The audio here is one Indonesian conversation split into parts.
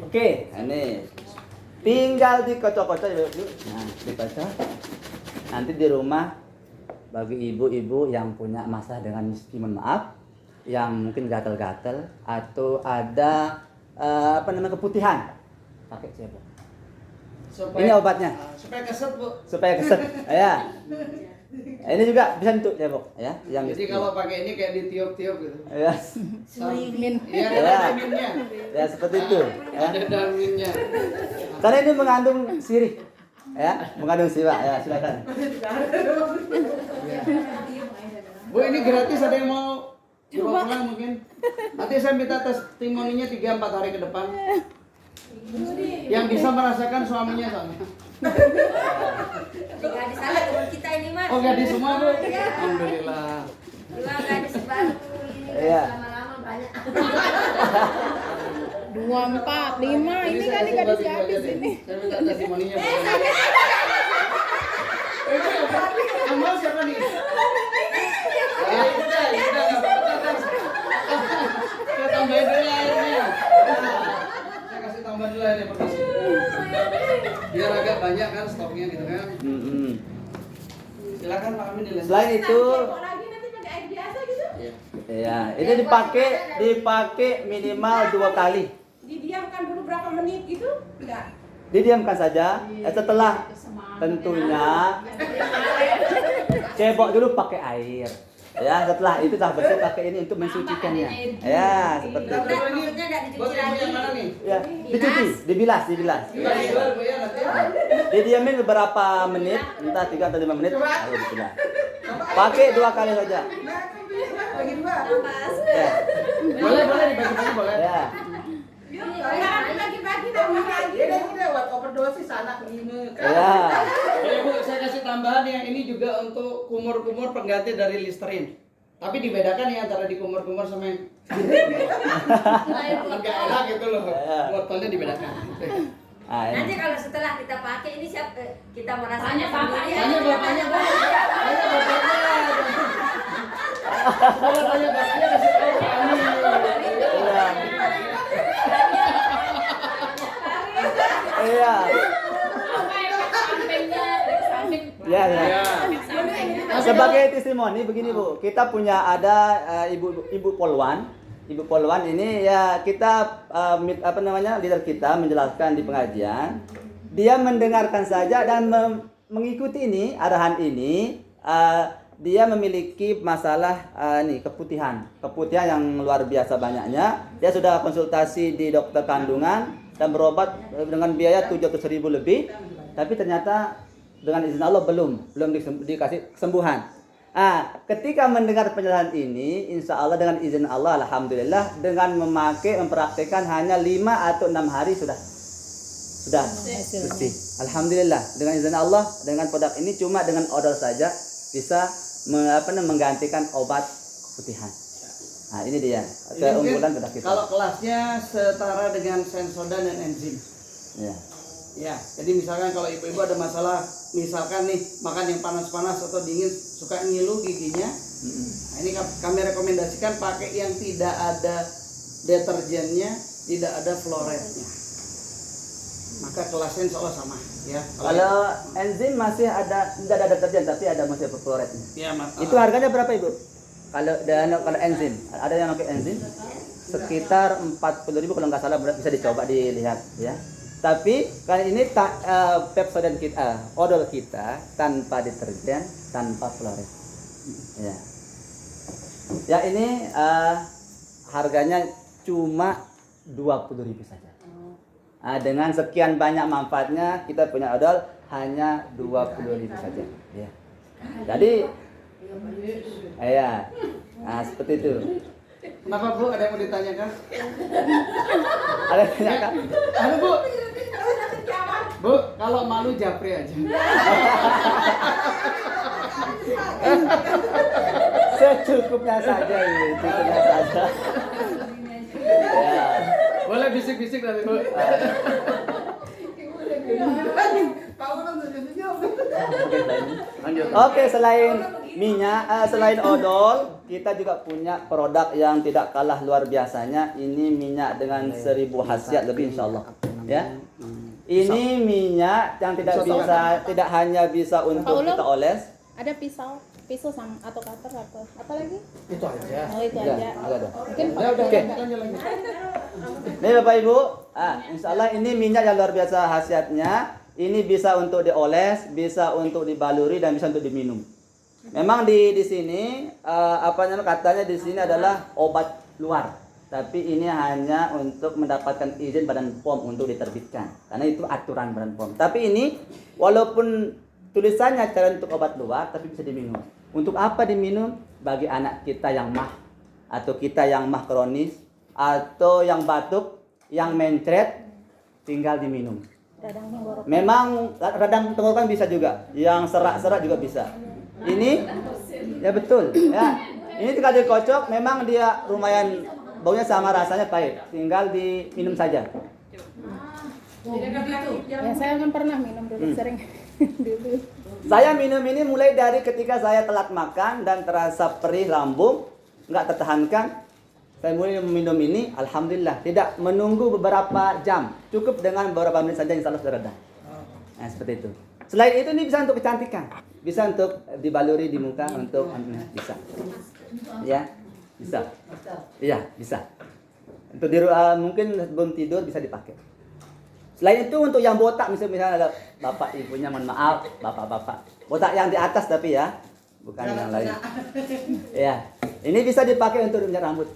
Oke, ini tinggal dikocok-kocok ya, Bu. Nah, dikocok. Nanti di rumah bagi ibu-ibu yang punya masalah dengan mohon maaf, yang mungkin gatal-gatal atau ada keputihan, pakai cebok. Ini obatnya. Supaya keset, Bu. Supaya keset. Ya. Ini juga bisa untuk cebok ya. Yang jadi kalau pakai ini kayak ditiup-tiup gitu. Ya. Min. Iya, Ya. ada minnya. Ya seperti itu. Ya. Ada minnya. Karena ini mengandung sirih. Ya, mengandung siwa. Ya, silakan. Bu, ini gratis, ada yang mau coba pulang mungkin? Nanti saya minta testimoninya 3-4 hari ke depan. Yang bisa merasakan suaminya soalnya. Gadis anak teman kita ini Mas. Oh, gadis semua, Bu? Iya. Alhamdulillah. Dua gadis baru ini Iya. lama-lama banyak. 2, 4, 5 ini kan saya gadis-gadis kasih ini. Saya minta testimoninya. Amal siapa nih? Ya, udah nggak apa-apa. Saya tambahin dulu airnya. Saya kasih tambah dulu airnya, permisi. Biar agak banyak kan stoknya gitu kan. Silakan Pak Amin dilanjut. Selain itu, Lagi nanti pakai air biasa gitu. Iya. ya, ini dipakai minimal 2 kali. Didiamkan dulu berapa menit gitu? Enggak. Didiamkan saja. Setelah tentunya cebok dulu pakai air. Ya, setelah itu dah bersih pakai ini untuk mensucikannya. Ya, seperti itu. Maksudnya nggak dicuci Buat ibu lagi. yang mana nih? Ya, dicuci, dibilas. Dibilas dulu, Bu, ya nanti. Didiamin beberapa menit, entah 3 atau 5 menit, lalu dibilas. Pakai 2 kali saja. Ya. Boleh dibagi-bagi boleh. Ya. Bagi-bagi tambah lagi. Ya. Bu, saya kasih tambahan yang ini juga untuk kumur-kumur pengganti dari Listerine. Tapi dibedakan ya antara di kumur-kumur sama yang agak enak gitu loh. Botolnya dibedakan. Ah, ini. Nanti kalau setelah kita pakai ini siapa kita merasa Tanya bapaknya. Tanya bapaknya, Bu. Tanya bapaknya. Boleh tanya bapaknya kasih tahu kami. Iya. Ya, ya. Ya. Sebagai testimoni begini Bu, kita punya ada ibu Polwan. Ibu Polwan ini ya kita leader kita menjelaskan di pengajian. Dia mendengarkan saja dan mengikuti ini arahan ini. Dia memiliki masalah keputihan yang luar biasa banyaknya. Dia sudah konsultasi di dokter kandungan dan berobat dengan biaya 700.000 lebih, tapi ternyata dengan izin Allah belum dikasih kesembuhan. Ketika mendengar penjelasan ini, insya Allah dengan izin Allah, alhamdulillah, dengan mempraktekkan hanya 5 atau 6 hari sudah bersih. Alhamdulillah, dengan izin Allah, dengan produk ini cuma dengan odol saja bisa menggantikan obat keputihan. Nah, ini dia keunggulan produk kita. Kalau kelasnya setara dengan Sensodyne dan enzim. Ya. Ya, jadi misalkan kalau ibu-ibu ada masalah, misalkan nih makan yang panas-panas atau dingin suka ngilu giginya, nah ini kami rekomendasikan pakai yang tidak ada deterjennya, tidak ada fluoridnya. Maka kelasnya insya Allah sama, ya. Kalau enzim masih tidak ada deterjen tapi ada masih fluoridnya. Ya, Itu harganya berapa Ibu? Kalau enzim, ada yang pakai enzim sekitar 40.000 kalau nggak salah, bisa dicoba dilihat ya. Tapi kali ini Pepsodent kita, odol kita tanpa deterjen, tanpa fluorid. Ya. Ya ini harganya cuma 20.000 saja. Dengan sekian banyak manfaatnya, kita punya odol hanya 20.000 saja. Ya. Jadi, ya, seperti itu. Kenapa Bu? Ada yang mau ditanyakan? Ada yang tanyakan? Halo Bu. Bu, kalau malu japri aja. Secukupnya saja ini, cukupnya saja. Ya. Boleh bisik-bisik nanti Bu. Oke, selain minyak, selain odol, kita juga punya produk yang tidak kalah luar biasanya. Ini minyak dengan 1000 khasiat lebih insyaallah. Ya. Ini minyak yang tidak hanya bisa untuk kita oles. Ada pisau sama atau cutter apa lagi? Itu aja. Oh itu Ya, aja. ada. Mungkin Udah, Oke. lanjut lagi. Nih Bapak Ibu, insyaallah ini minyak yang luar biasa khasiatnya. Ini bisa untuk dioles, bisa untuk dibaluri dan bisa untuk diminum. Memang di sini apa namanya katanya di sini adalah obat luar. Tapi ini hanya untuk mendapatkan izin Badan POM untuk diterbitkan. Karena itu aturan Badan POM. Tapi ini walaupun tulisannya cara untuk obat luar tapi bisa diminum. Untuk apa diminum? Bagi anak kita yang mah atau kita yang mah kronis atau yang batuk, yang mencret tinggal diminum. radang tenggorokan. Memang radang tenggorokan bisa juga, yang serak-serak juga bisa. Ini ya betul, ya. Ini tinggal dikocok, memang dia lumayan baunya sama rasanya pahit. Tinggal diminum saja. Ya saya kan pernah minum dulu sering dulu. Saya minum ini mulai dari ketika saya telat makan dan terasa perih lambung, nggak tertahankan. Saya mulai minum ini, alhamdulillah tidak menunggu beberapa jam, cukup dengan beberapa menit saja insya Allah sudah reda. Nah, seperti itu. Selain itu ini bisa untuk kecantikan, bisa untuk dibaluri di muka, untuk bisa, ya, bisa, iya bisa. Untuk mungkin sebelum tidur bisa dipakai. Selain itu untuk yang botak, misalnya ada bapak ibunya, mohon maaf, bapak-bapak, botak yang di atas tapi ya, bukan yang lain. Ya, ini bisa dipakai untuk minyak rambut.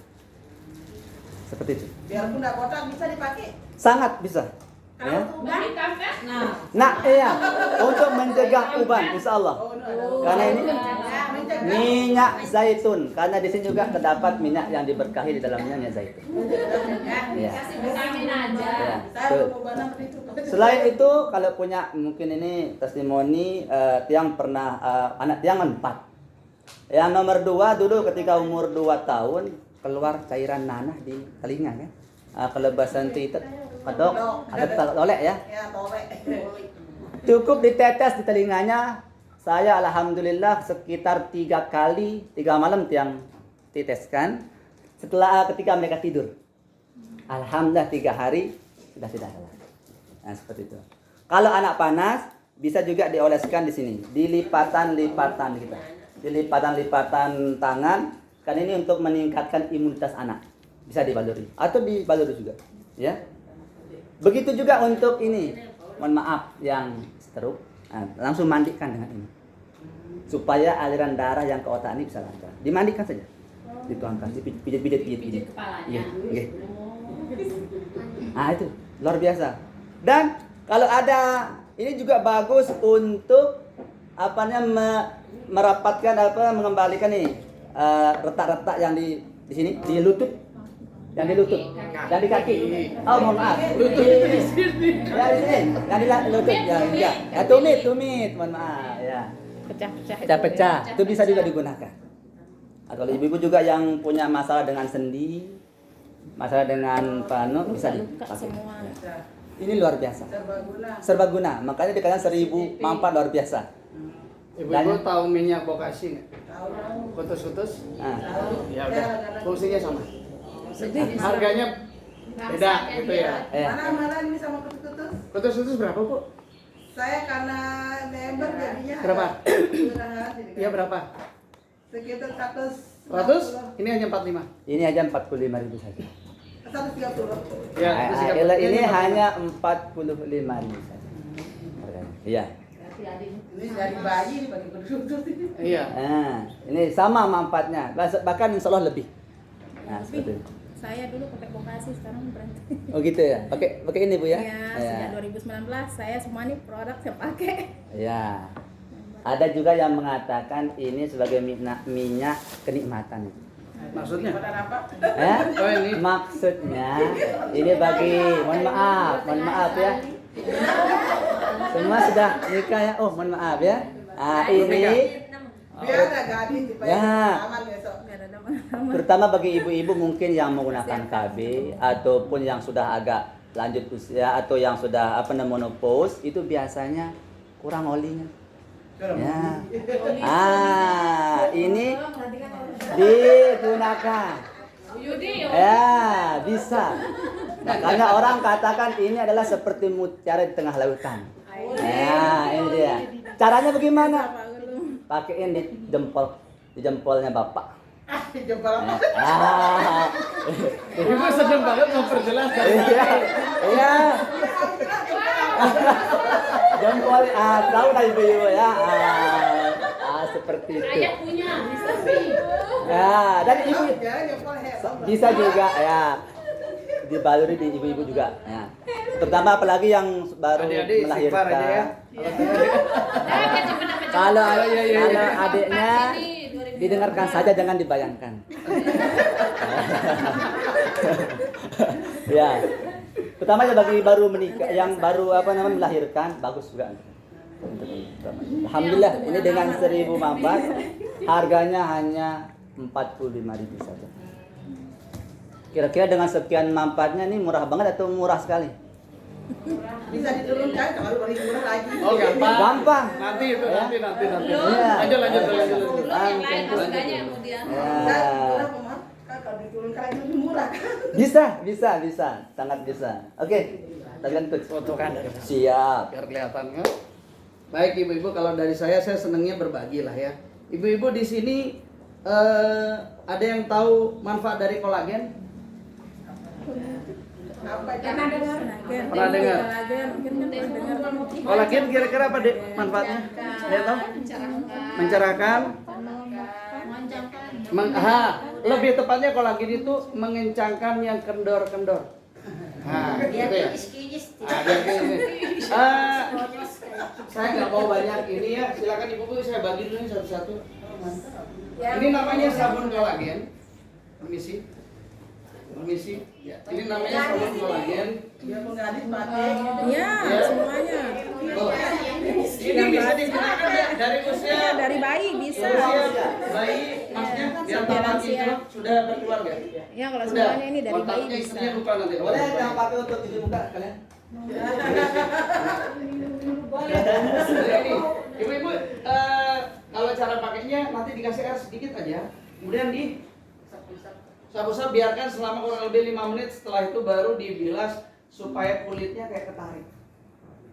Seperti itu. Biarpun nggak kotak bisa dipakai. Sangat bisa. Ya. Udah hitam kan? Nah, iya, untuk mencegah uban, insya Allah. Karena ini minyak zaitun, karena di sini juga terdapat minyak yang diberkahi di dalamnya minyak zaitun. Ya. Kasih vitamin aja. Ya, Saya betul. mau banget itu. Selain itu, kalau punya mungkin ini testimoni tiang pernah anak tiang 4. Yang nomor 2 dulu ketika umur 2 tahun keluar cairan nanah di telinga kan. Kalau bahasa nanti itu kodok ada tolek ya. Ya, tolek. Cukup ditetes di telinganya. Saya alhamdulillah sekitar 3 kali 3 malam tiang teteskan. Setelah ketika mereka tidur. Alhamdulillah 3 hari sudah tidak ada lagi. Nah, seperti itu. Kalau anak panas bisa juga dioleskan di sini, di lipatan-lipatan kita. Di lipatan-lipatan tangan, kan ini untuk meningkatkan imunitas anak. Bisa dibaluri atau dibaluri juga, ya. Begitu juga untuk ini. Mohon maaf yang stroke, langsung mandikan dengan ini. Supaya aliran darah yang ke otak ini bisa lancar. Dimandikan saja. Dituangkan, dipijit-pijit. Iya, oke. Nah, itu luar biasa. Dan kalau ada ini juga bagus untuk merapatkan mengembalikan nih retak-retak yang di sini di lutut, yang di lutut, yang di kaki. Oh mohon maaf, lutut di sini, ya di sini, yang di lutut, ya tumit, mohon maaf, ya pecah-pecah, itu bisa juga digunakan. Atau ibu-ibu juga yang punya masalah dengan sendi, masalah dengan panu bisa dipakai. Ini luar biasa, serbaguna, makanya dikatakan 1000 manfaat luar biasa. Ibu-ibu tahu minyak bokasi nggak? Tahu. Kutus-kutus? Nah. Ya udah, fungsinya sama. Harganya beda gitu ya. Mana ini sama kutus-kutus? Kutus-kutus berapa, Bu? Saya karena member jadinya Berapa? murahan jadi kan. Iya berapa? Sekitar 100. 100? Ini hanya 45. Ini aja 45.000 saja. 130. Ya, Ini hanya 45.000 saja. Harganya. Iya. Ini dari bayi nih pakai kutus-kutus ini. Iya. Nah, ini sama manfaatnya, bahkan insya Allah lebih. Nah, seperti itu. Saya dulu pakai Bokasi, sekarang berhenti. Oh gitu ya, pakai ini Bu ya? Ya, sejak 2019 saya semua nih produk saya pakai. Ya. Ada juga yang mengatakan ini sebagai minyak kenikmatan. Maksudnya? Apa? Oh, ini. Maksudnya ini bagi mohon maaf ya. Semua sudah nikah ya. Oh, mohon maaf ya. Ini Biar ada gadis supaya Ya. aman besok. Biar ada mana-mana. terutama bagi ibu-ibu mungkin yang menggunakan KB ataupun yang sudah agak lanjut usia atau yang sudah menopause itu biasanya kurang olinya. Ya. Ini digunakan. Yudi, Ya, bisa. Makanya orang katakan ini adalah seperti mutiara di tengah lautan. Ya, ini dia. Caranya bagaimana? Pakaiin di jempolnya Bapak. Jempol apa? Ah. Ibu seneng banget memperjelas. Iya. Iya. Jempol tahu lah ibu-ibu ya. Seperti itu. ayah punya, bisa sih. Ya, dan ibu Ya, jempol hebat. bisa juga ya. Dibaluri di ibu-ibu juga ya. Terutama apalagi yang baru Adik-adik istighfar aja ya. melahirkan. Kalau adiknya didengarkan saja, jangan dibayangkan. Ya. Pertama ya bagi baru menikah, yang baru melahirkan, bagus juga. Alhamdulillah ini dengan 1.000 mampat harganya hanya 45.000 saja. Kira-kira dengan sekian manfaatnya ini murah banget atau murah sekali? Bisa diturunkan kalau paling murah lagi. Oh gampang. Gampang. Nanti itu Ya. nanti. Iya. Lanjut. Yang lain harganya kemudian. Ya. Berapa, Mas? Kalau diturunkan lagi lebih murah. Bisa, sangat bisa. Oke, tangan coach. Fotokan dari Siap. biar kelihatannya. Baik ibu-ibu, kalau dari saya senangnya berbagi lah ya. Ibu-ibu di sini ada yang tahu manfaat dari kolagen? Pernah dengar? Kolagen kira-kira apa dek manfaatnya? Dia tahu? Mencerahkan. Lebih tepatnya kolagen itu mengencangkan yang kendor-kendor. Nah, gitu ya. Saya nggak mau banyak ini ya. Silakan ibu-ibu saya bagi dulu nih satu-satu. Ini namanya sabun kolagen. Permisi. Ya, ini namanya sabun kolagen. Iya, semuanya. Oh. Ini bisa digunakan ya, dari usia Dari bayi bisa. bayi, maksudnya di antara itu sudah berkeluarga. Ya, kalau Sudah. semuanya ini dari bayi Kontaknya bisa. istrinya lupa nanti. Boleh jangan pakai untuk cuci muka kalian? Jadi, ibu-ibu, kalau cara pakainya nanti dikasih air sedikit aja, kemudian di sapu-sapu biarkan selama kurang lebih 5 menit. Setelah itu baru dibilas supaya kulitnya kayak ketarik.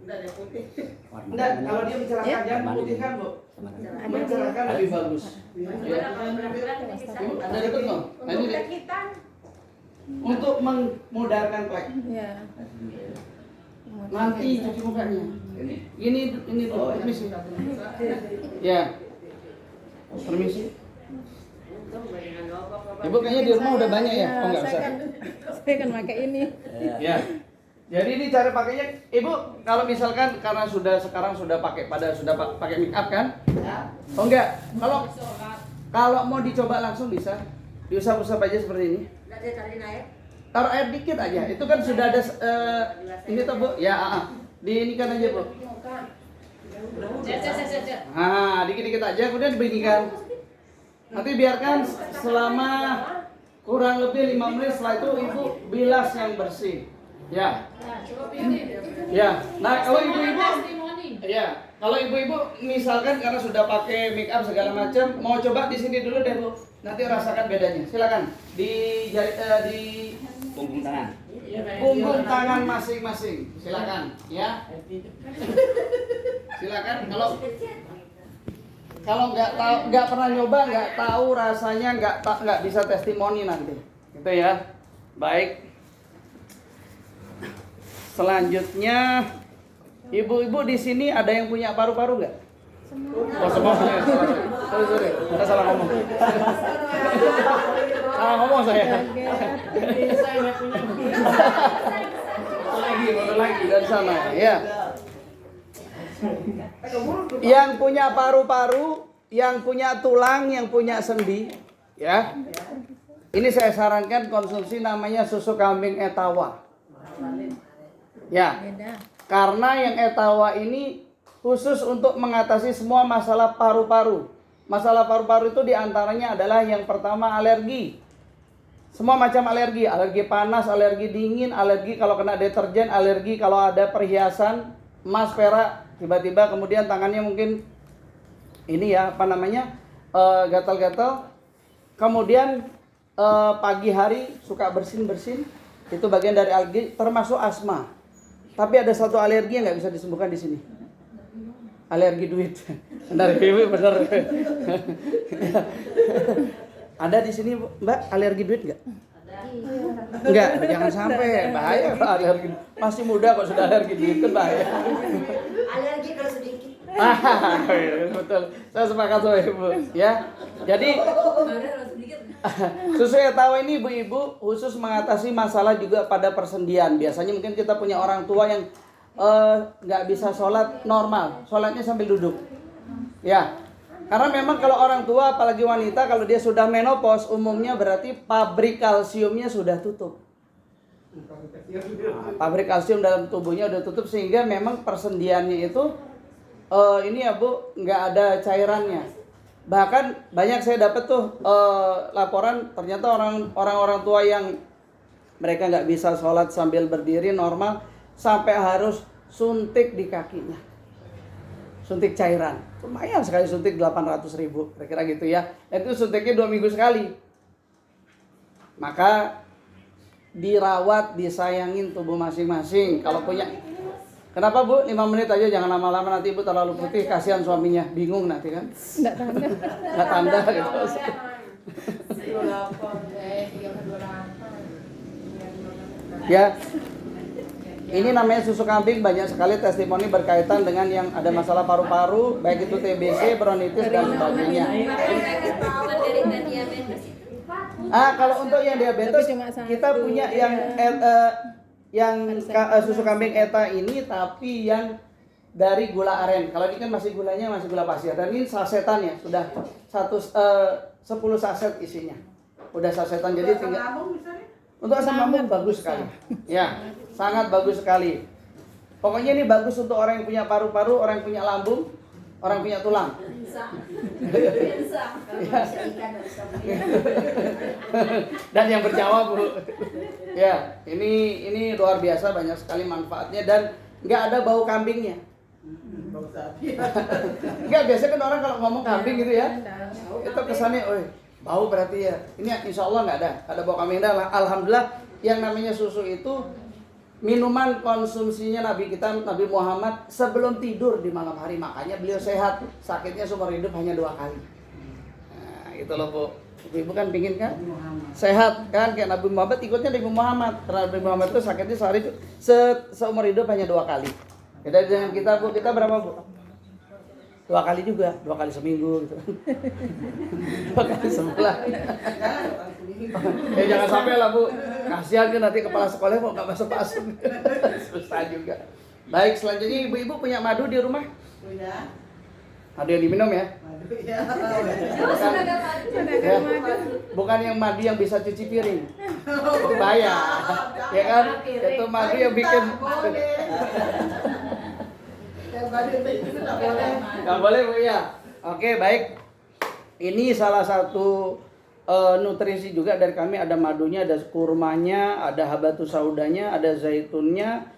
Enggak, kalau dia mencerahkan jangan memutihkan, Bu. Mencerahkan lebih bagus. Ya. Ibu, Anda ikut dong. Nah, ini deh. Untuk memudarkan plek. Ya. Nanti cuci mukanya. Ini Oh, ya. permisi. Ya. Permisi. Ibu kayaknya di rumah udah banyak ya? Oh enggak usah. Saya kan pakai ini. Ya. Jadi ini cara pakainya, Ibu kalau misalkan karena sekarang sudah pakai pakai make up kan? Oh enggak. Kalau mau dicoba langsung bisa. Diusap-usap aja seperti ini. Taruh air dikit aja. Itu kan sudah ada ini tuh, Bu. Ya, diinikan aja, Bu. Nah, dikit-dikit aja kemudian diberikan. Nanti biarkan selama kurang lebih 5 menit. Setelah itu Ibu bilas yang bersih. Ya. Ya. Nah, kalau ibu-ibu ya, kalau ibu-ibu misalkan karena sudah pakai make up segala macam, mau coba di sini dulu deh, Bu. Nanti rasakan bedanya. Silakan di di Punggung tangan. punggung tangan masing-masing. Silakan, ya. Silakan. Kalau nggak pernah nyoba, nggak tahu rasanya, nggak bisa testimoni nanti. Gitu ya. Baik. Selanjutnya, ibu-ibu di sini ada yang punya paru-paru nggak? Oh, semua punya. Sorry. Saya salah ngomong. Salah ngomong saya. Satu lagi dari sana. Ya. Yang punya paru-paru, yang punya tulang, yang punya sendi, ya. Ini saya sarankan konsumsi namanya susu kambing Etawa. Ya. Karena yang Etawa ini khusus untuk mengatasi semua masalah paru-paru. Masalah paru-paru itu diantaranya adalah yang pertama alergi. Semua macam alergi panas, alergi dingin, alergi kalau kena deterjen, alergi kalau ada perhiasan, emas, perak, tiba-tiba kemudian tangannya mungkin ini ya apa namanya gatal-gatal, kemudian pagi hari suka bersin-bersin, itu bagian dari alergi termasuk asma. Tapi ada satu alergi yang nggak bisa disembuhkan di sini, alergi duit. Benar ibu, benar. Ada di sini Mbak alergi duit nggak? Enggak, jangan sampai bahaya alergi. Masih muda kok sudah alergi duit kan bahaya. Alergi kalau sedikit. Betul, saya sepakat sama ibu ya. Jadi susu etawa ini ibu-ibu khusus mengatasi masalah juga pada persendian. Biasanya mungkin kita punya orang tua yang nggak bisa sholat normal, sholatnya sambil duduk ya. Karena memang kalau orang tua apalagi wanita kalau dia sudah menopause umumnya berarti pabrik kalsiumnya sudah tutup. Pabrik kalsium dalam tubuhnya udah tutup sehingga memang persendiannya itu ini ya Bu, nggak ada cairannya. Bahkan banyak saya dapat tuh laporan ternyata orang tua yang mereka nggak bisa sholat sambil berdiri normal sampai harus suntik di kakinya, suntik cairan. Lumayan sekali suntik 800.000 kira-kira gitu ya. Dan itu suntiknya 2 minggu sekali. Maka dirawat, disayangin tubuh masing-masing. Kalau punya, kenapa Bu? 5 menit aja, jangan lama-lama, nanti Ibu terlalu putih, kasihan suaminya, bingung nanti kan. Enggak tanda. Nggak tanda gitu. Ya, ini namanya susu kambing, banyak sekali testimoni berkaitan dengan yang ada masalah paru-paru, baik itu TBC, bronkitis dan sebagainya. Kalau untuk yang diabetes, Tapi cuma satu. kita punya yang susu kambing ETA ini, tapi yang dari gula aren. Kalau ini kan masih gulanya masih gula pasir. Dan ini sasetan ya, sudah 10 saset isinya. Udah sasetan, jadi tinggal. Untuk asam lambung bagus sekali. Ya, sangat bagus sekali. Pokoknya ini bagus untuk orang yang punya paru-paru, orang yang punya lambung, orang yang punya tulang. Dan yang berjawab Bu. Ya, ini luar biasa, banyak sekali manfaatnya dan nggak ada bau kambingnya. Nggak, biasa kan orang kalau ngomong kambing gitu ya, itu kesannya, bau berarti ya. Ini insya Allah nggak ada bau kambing. Alhamdulillah, yang namanya susu itu minuman konsumsinya Nabi kita, Nabi Muhammad sebelum tidur di malam hari. Makanya beliau sehat, sakitnya seumur hidup hanya 2 kali. Nah, itu loh Bu. Ibu kan pingin kan sehat kan kayak Nabi Muhammad, ikutnya Nabi Muhammad. Karena Nabi Muhammad itu sakitnya sehari seumur hidup hanya 2 kali. Beda dengan kita Bu, kita berapa Bu? 2 kali juga, 2 kali seminggu gitu. 2 kali sebulan. Jangan sampai lah Bu, kasihan kan nanti kepala sekolah mau nggak masuk. Susah juga. Baik, selanjutnya ibu-ibu punya madu di rumah? Punya. Madu yang diminum ya? Madu ya. Ya. Bukan yang madu yang bisa cuci piring. Bahaya. Ya kan? Itu madu yang bikin nggak boleh Bu ya. Oke, baik. Ini salah satu nutrisi juga dari kami, ada madunya, ada kurmanya, ada habatus saudanya, ada zaitunnya,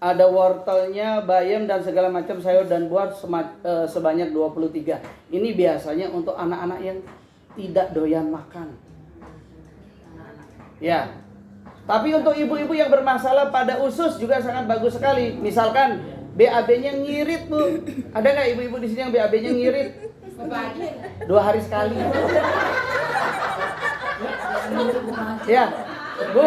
ada wortelnya, bayam dan segala macam sayur dan buah sebanyak 23. Ini biasanya untuk anak-anak yang tidak doyan makan. Ya. Tapi untuk ibu-ibu yang bermasalah pada usus juga sangat bagus sekali. Misalkan BAB-nya ngirit Bu. Ada nggak ibu-ibu di sini yang BAB-nya ngirit? 2 hari sekali. Ya, Bu.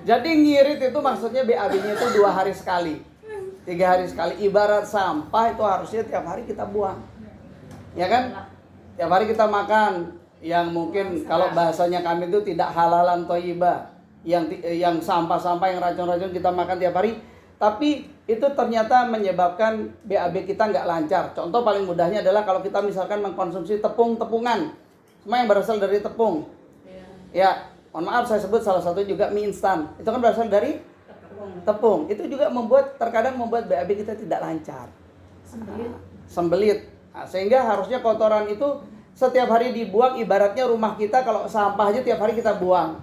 Jadi ngirit itu maksudnya BAB-nya itu 2 hari sekali, 3 hari sekali. Ibarat sampah itu harusnya tiap hari kita buang, ya kan? Tiap hari kita makan yang mungkin kalau bahasanya kami itu tidak halalan thayyibah, yang sampah-sampah, yang racun-racun kita makan tiap hari. Tapi itu ternyata menyebabkan BAB kita nggak lancar. Contoh paling mudahnya adalah kalau kita misalkan mengkonsumsi tepung-tepungan, semua yang berasal dari tepung. Ya, mohon maaf saya sebut salah satu juga mie instan. Itu kan berasal dari tepung. Itu juga terkadang membuat BAB kita tidak lancar. Sembelit. Nah, sehingga harusnya kotoran itu setiap hari dibuang, ibaratnya rumah kita kalau sampah aja tiap hari kita buang.